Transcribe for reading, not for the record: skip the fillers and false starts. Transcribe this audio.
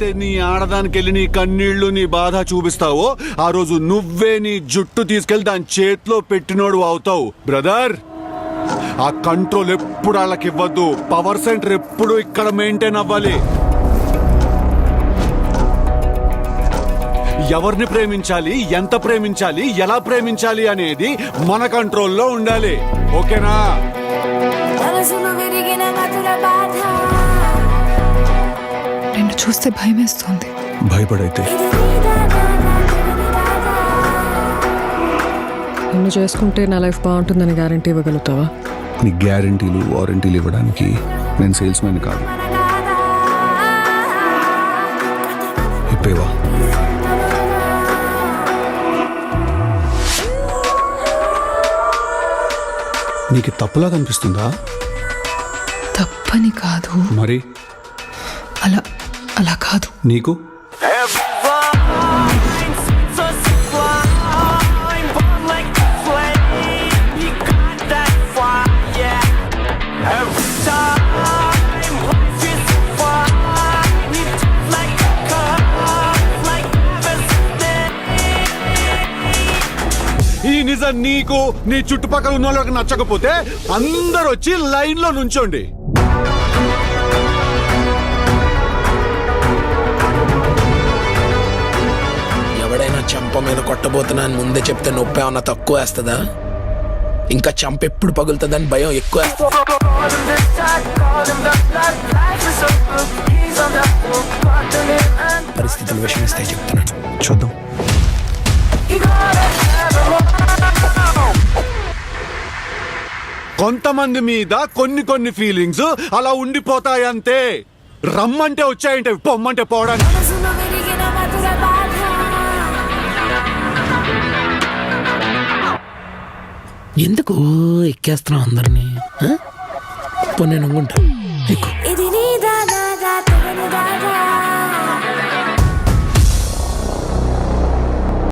రోజైతే నీ ఆడదానికి వెళ్ళి నీ కన్నీళ్లు నీ బాధ చూపిస్తావో ఆ రోజు నువ్వే నీ జుట్టు తీసుకెళ్లి దాని చేతిలో పెట్టినోడు అవుతావు బ్రదర్. ఆ కంట్రోల్ ఎప్పుడు వాళ్ళకి ఇవ్వద్దు. పవర్ సెంటర్ ఎప్పుడు ఇక్కడ మెయింటైన్ అవ్వాలి. ఎవరిని ప్రేమించాలి, ఎంత ప్రేమించాలి, ఎలా ప్రేమించాలి అనేది మన కంట్రోల్లో ఉండాలి. ఓకేనా? నిన్ను చూస్తే భయమేస్తోంది. భయపడైతే నిన్ను చేసుకుంటే నా లైఫ్ బాగుంటుందని గ్యారంటీ ఇవ్వగలుగుతావా? నీ గ్యారంటీలు వారంటీలు ఇవ్వడానికి నేను సేల్స్ మ్యాన్ కాదు. ఇప్పేవా? నీకు తప్పులా కనిపిస్తుందా? తప్పని కాదు. మరి అలా అలా కాదు. నీకు ఈ నిజం నీకు నీ చుట్టుపక్కల ఉన్న వాళ్ళకి నచ్చకపోతే అందరూ వచ్చి లైన్ లో నుంచోండి. ఎవడైనా చంప మీద కొట్టబోతున్నా అని ముందే చెప్తే నొప్పి ఏమన్నా తక్కువ వేస్తుందా? ఇంకా చంప ఎప్పుడు పగులుతుందని భయం ఎక్కువ. పరిస్థితులు విషమిస్తే చెప్తున్నాను, చూద్దాం. కొంతమంది మీద కొన్ని ఫీలింగ్స్ అలా ఉండిపోతాయంతే. రమ్మంటే వచ్చాయంటే, పొమ్మంటే పోవడానికి. ఎందుకు ఎక్కేస్తున్నావు అందరినీ? నేను అనుకుంటా ఎక్కువ